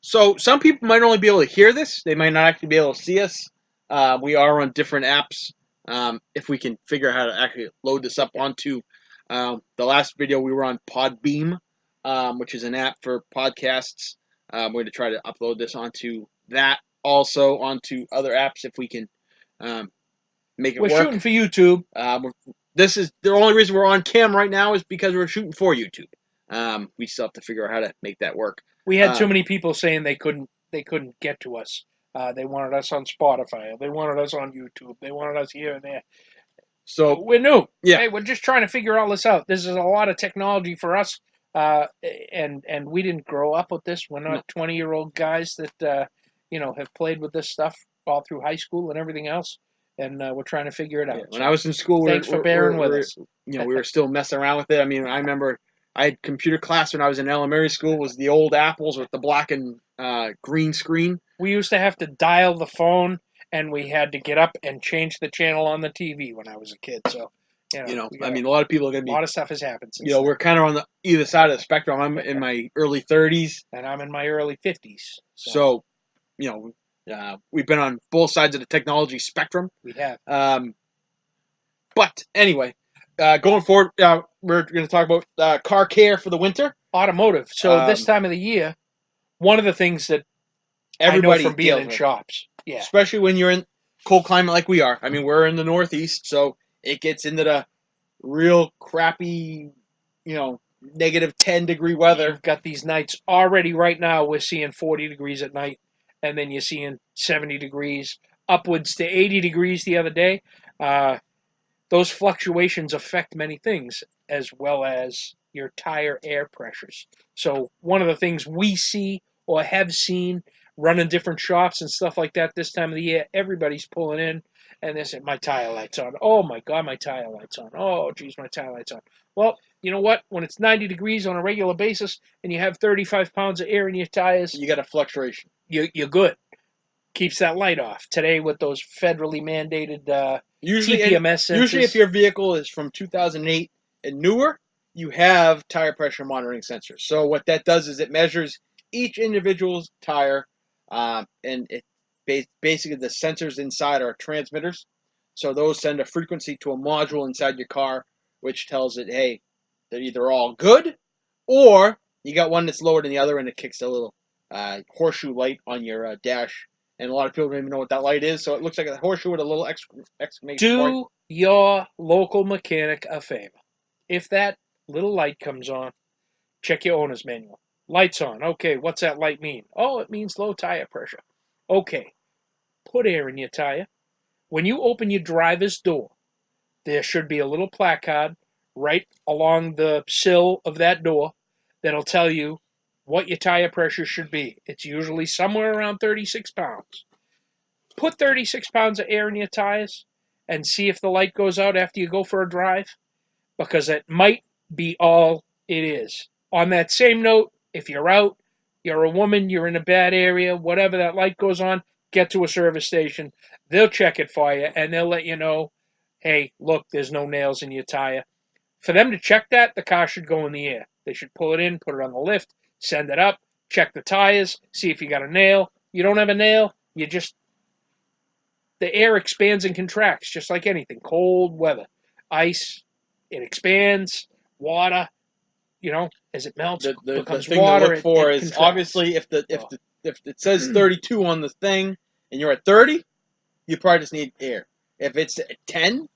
So some people might only be able to hear this. They might not actually be able to see us. We are on different apps. If we can figure out how to actually load this up onto the last video, we were on Podbeam, which is an app for podcasts. We're going to try to upload this onto that, also onto other apps if we can make it work. We're shooting for YouTube. This is the only reason we're on cam right now is because we're shooting for YouTube. We still have to figure out how to make that work. We had too many people saying they couldn't get to us. They wanted us on Spotify. They wanted us on YouTube. They wanted us here and there. So we're new. Yeah. Hey, we're just trying to figure all this out. This is a lot of technology for us, and we didn't grow up with this. We're not 20-year-old guys that have played with this stuff all through high school and everything else. And we're trying to figure it out. Yeah, when I was in school, thanks for bearing with us. We were still messing around with it. I mean, I remember I had computer class when I was in elementary school. Was the old Apples with the black and green screen. We used to have to dial the phone, and we had to get up and change the channel on the TV when I was a kid. So, I mean, a lot of people are going to be. A lot of stuff has happened. We're kind of on the either side of the spectrum. I'm in my early 30s, and I'm in my early 50s. So we've been on both sides of the technology spectrum. We have. But anyway, going forward, we're going to talk about car care for the winter. Automotive. So this time of the year, one of the things that everybody I know from being in shops, especially when you're in cold climate like we are. I mean, we're in the Northeast, so it gets into the real crappy, negative 10-degree weather. You've got these nights already right now. We're seeing 40 degrees at night. And then you're seeing 70 degrees, upwards to 80 degrees the other day. Those fluctuations affect many things, as well as your tire air pressures. So one of the things we see or have seen running different shops and stuff like that this time of the year, everybody's pulling in, and they say, my tire light's on. Oh, my God, my tire light's on. Oh, geez, my tire light's on. Well, you know what? When it's 90 degrees on a regular basis and you have 35 pounds of air in your tires, you got a fluctuation. You're good. Keeps that light off. Today, with those federally mandated TPMS sensors. Usually, if your vehicle is from 2008 and newer, you have tire pressure monitoring sensors. So what that does is it measures each individual's tire, and it basically the sensors inside are transmitters. So those send a frequency to a module inside your car, which tells it, hey, they're either all good, or you got one that's lower than the other, and it kicks a little horseshoe light on your dash, and a lot of people don't even know what that light is, so it looks like a horseshoe with a little exclamation point. Do your local mechanic a favor. If that little light comes on, check your owner's manual. Light's on. Okay, what's that light mean? Oh, it means low tire pressure. Okay, put air in your tire. When you open your driver's door, there should be a little placard right along the sill of that door that'll tell you what your tire pressure should be. It's usually somewhere around 36 pounds. Put 36 pounds of air in your tires and see if the light goes out after you go for a drive, because it might be all it is. On that same note, if you're out, you're a woman, you're in a bad area, whatever, that light goes on, get to a service station. They'll check it for you and they'll let you know, hey, look, there's no nails in your tire. For them to check that, the car should go in the air. They should pull it in, put it on the lift, send it up, check the tires, see if you got a nail. You don't have a nail, you just, the air expands and contracts just like anything. Cold weather, ice, it expands. Water, as it melts, The becomes thing to water. look for It is contracts. obviously if it says 32 on the thing and you're at 30, you probably just need air. If it's at 10,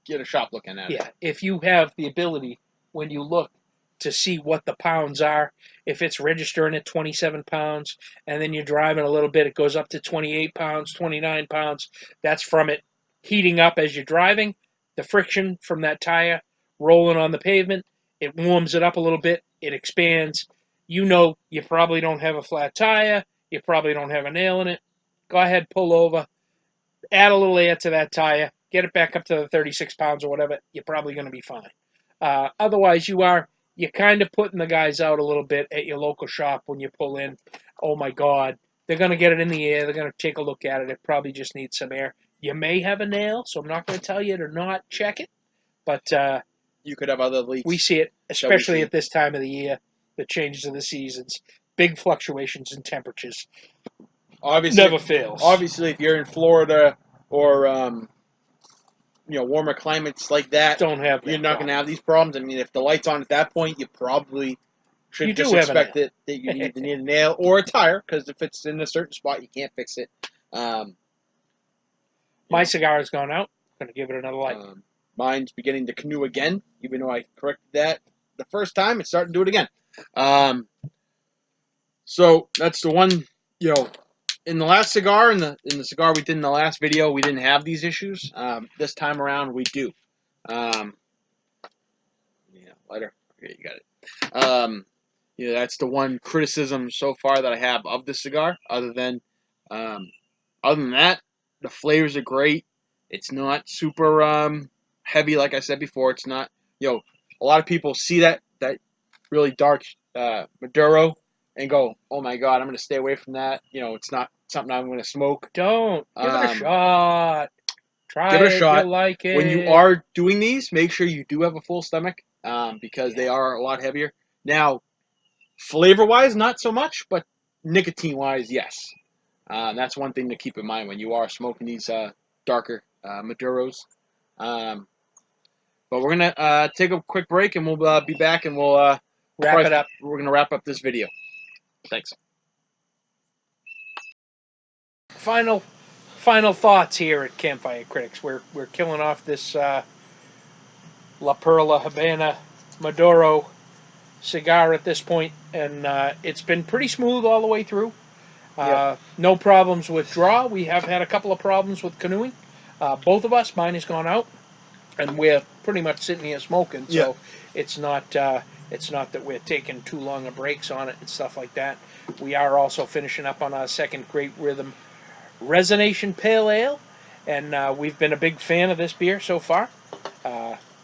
get a shop looking at it. Yeah, if you have the ability when you look to see what the pounds are, if it's registering at 27 pounds and then you're driving a little bit, it goes up to 28 pounds, 29 pounds. That's from it heating up as you're driving, the friction from that tire rolling on the pavement. It warms it up a little bit, it expands. You know you probably don't have a flat tire, you probably don't have a nail in it. Go ahead, pull over, add a little air to that tire, get it back up to the 36 pounds or whatever, you're probably going to be fine. Otherwise, you're kind of putting the guys out a little bit at your local shop when you pull in. Oh my God, they're going to get it in the air. They're going to take a look at it. It probably just needs some air. You may have a nail, so I'm not going to tell you to not check it. But you could have other leaks. we see it, especially at this time of the year, the changes of the seasons, big fluctuations in temperatures. Obviously, Never fails. Obviously, if you're in Florida or warmer climates like that, Don't have that you're not going to problem. have these problems. I mean, if the light's on at that point, you probably should You just do have a expect nail. that you either need a nail or a tire, because if it's in a certain spot, you can't fix it. My cigar has gone out. I'm going to give it another light. Mine's beginning to canoe again, even though I corrected that the first time. It's starting to do it again. So that's the one, in the last cigar, in the cigar we did in the last video, we didn't have these issues. This time around, we do. Lighter. Okay, you got it. That's the one criticism so far that I have of the cigar. Other than that, the flavors are great. It's not super heavy, like I said before. It's not. A lot of people see that really dark Maduro and go, "Oh my God, I'm going to stay away from that." It's not something I'm going to smoke. Don't. Give it a shot. Try Give it a it. shot. You'll like it. When you are doing these, make sure you do have a full stomach, because they are a lot heavier. Now, flavor-wise, not so much, but nicotine-wise, yes. That's one thing to keep in mind when you are smoking these darker Maduros. But we're going to take a quick break, and we'll be back, and we'll wrap it up. We're going to wrap up this video. Thanks. Final thoughts here at Campfire Critics. We're killing off this La Perla Habana Maduro cigar at this point, and it's been pretty smooth all the way through. No problems with draw. We have had a couple of problems with canoeing. Both of us, mine has gone out, and we're pretty much sitting here smoking. So it's not that we're taking too long of breaks on it and stuff like that. We are also finishing up on our second Great Rhythm Resonation Pale Ale, and we've been a big fan of this beer so far.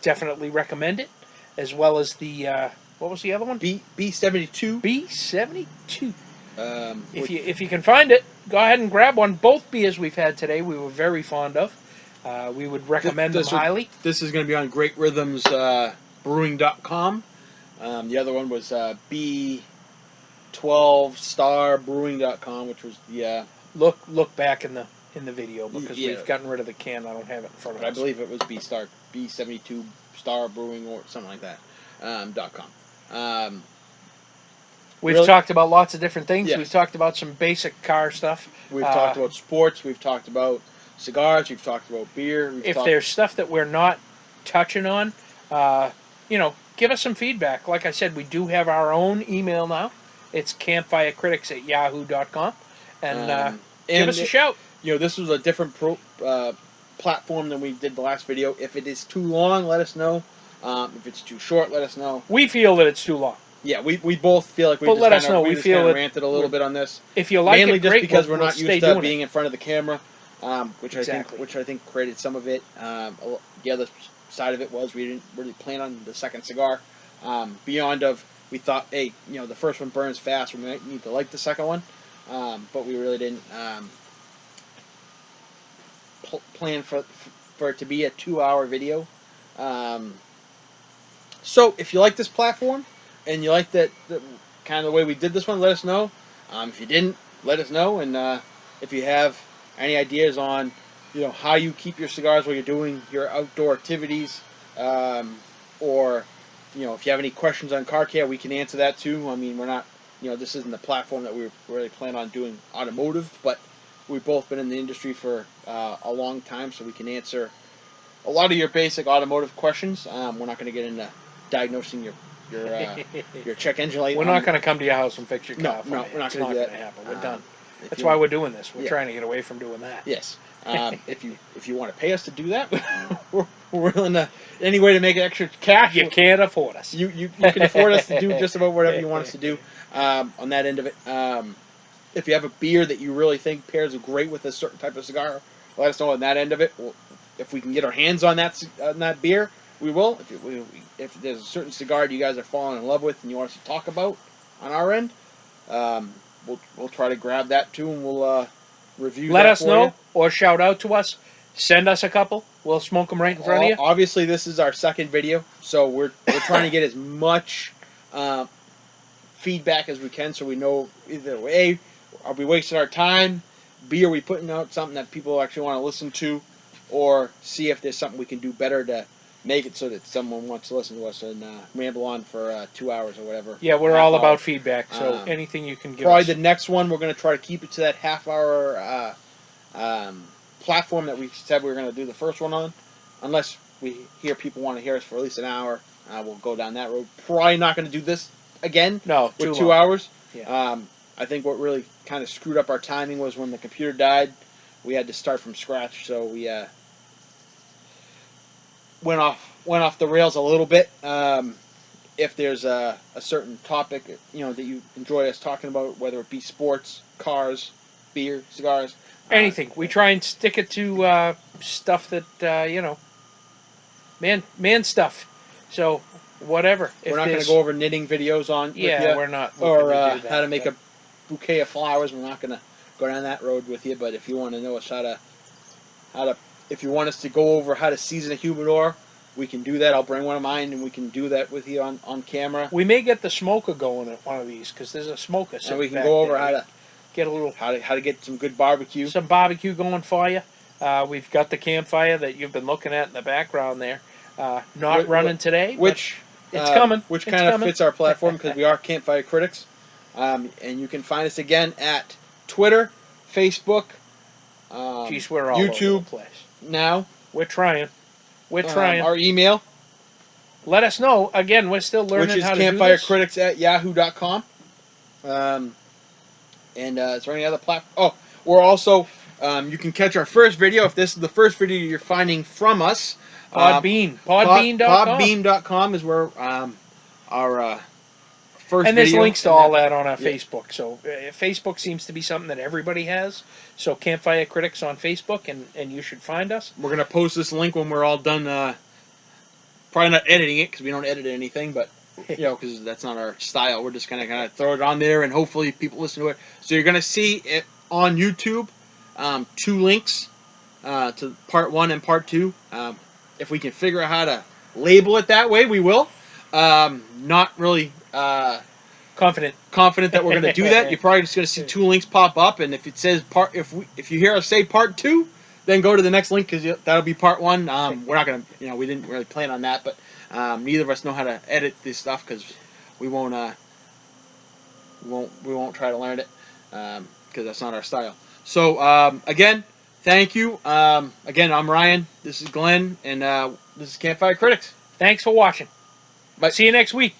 Definitely recommend it, as well as the what was the other one? B72. B72. If you can find it, go ahead and grab one. Both beers we've had today, we were very fond of. We would recommend them highly. This is going to be on Great Rhythms Brewing.com. The other one was B12starbrewing.com, which was the look back in the video, because yeah, we've gotten rid of the can. I don't have it in front of us. I believe it was B72 Star Brewing or something like that. .com. We've talked about lots of different things. Yes. We've talked about some basic car stuff. We've talked about sports. We've talked about cigars. We've talked about beer. If there's stuff that we're not touching on, give us some feedback. Like I said, we do have our own email now. It's campfirecritics@yahoo.com. And give us a shout. This was a different platform than we did the last video. If it is too long, let us know. If it's too short, let us know. We feel that it's too long. Yeah, we both feel like we just kind of ranted a little bit on this. If you like mainly it, great. Just because we're not used to being in front of the camera, which I think created some of it. The other side of it was we didn't really plan on the second cigar. Beyond of we thought, hey, the first one burns fast. We might need to like the second one, but we really didn't plan for it to be a 2-hour video. Um, so if you like this platform and you like that kind of the way we did this one, let us know. If you didn't, let us know. And if you have any ideas on how you keep your cigars while you're doing your outdoor activities, or if you have any questions on car care, we can answer that too. I mean, we're not this isn't the platform that we really plan on doing automotive, but we've both been in the industry for a long time, so we can answer a lot of your basic automotive questions. We're not going to get into diagnosing your check engine light. We're not going to come to your house and fix your car. No, we're not going to do that. Happen. We're done. That's why we're doing this. We're trying to get away from doing that. Yes. If you want to pay us to do that, we're willing to any way to make extra cash. You can't afford us. You can afford us to do just about whatever you want us to do on that end of it. If you have a beer that you really think pairs great with a certain type of cigar, let us know on that end of it. If we can get our hands on that beer, we will. If there's a certain cigar you guys are falling in love with and you want us to talk about on our end, we'll try to grab that too, and we'll review. Let us know or shout out to us. Send us a couple. We'll smoke them right in front of you. Obviously, this is our second video, so we're trying to get as much feedback as we can, so we know either way, are we wasting our time? B, are we putting out something that people actually want to listen to? Or see if there's something we can do better to make it so that someone wants to listen to us and ramble on for 2 hours or whatever. Yeah, we're all about feedback, so anything you can give us. Probably the next one, we're going to try to keep it to that half-hour platform that we said we were going to do the first one on. Unless we hear people want to hear us for at least an hour, we'll go down that road. Probably not going to do this again with 2 hours. Yeah. I think what really kind of screwed up our timing was when the computer died. We had to start from scratch, so we went off the rails a little bit. If there's a certain topic that you enjoy us talking about, whether it be sports, cars, beer, cigars, anything, we try and stick it to stuff that man stuff. So whatever. We're not going to go over knitting videos on. Yeah, we're not. Or how to make a bouquet of flowers. We're not going to go down that road with you. But if you want to know us how to, if you want us to go over how to season a humidor, we can do that. I'll bring one of mine and we can do that with you on camera. We may get the smoker going at one of these because there's a smoker. And we can go over how to get a little how to get some good barbecue. Some barbecue going for you. We've got the campfire that you've been looking at in the background there. Not running today, which it's coming. Which kind of fits our platform because we are Campfire Critics. And you can find us again at Twitter, Facebook, Jeez, we're all YouTube over the place. now. We're trying. We're trying. Our email. Let us know. Again, we're still learning how to do this. Which is campfirecritics@yahoo.com. And is there any other platform? Oh, we're also, you can catch our first video. If this is the first video you're finding from us. Podbean. Podbean.com. Podbean.com is where our first and there's video. Links to all that on our Facebook. So Facebook seems to be something that everybody has. So Campfire Critics on Facebook, and you should find us. We're going to post this link when we're all done. Probably not editing it because we don't edit anything, but because that's not our style. We're just going to kind of throw it on there, and hopefully people listen to it. So you're going to see it on YouTube, 2 links to part 1 and part 2. If we can figure out how to label it that way, we will. Not really confident that we're going to do that. You're probably just going to see 2 links pop up, and if it says if you hear us say part 2, then go to the next link because that'll be part 1. We're not going to, we didn't really plan on that, but neither of us know how to edit this stuff because we won't try to learn it because that's not our style. So again, thank you. Again, I'm Ryan. This is Glenn, and this is Campfire Critics. Thanks for watching. Bye. See you next week.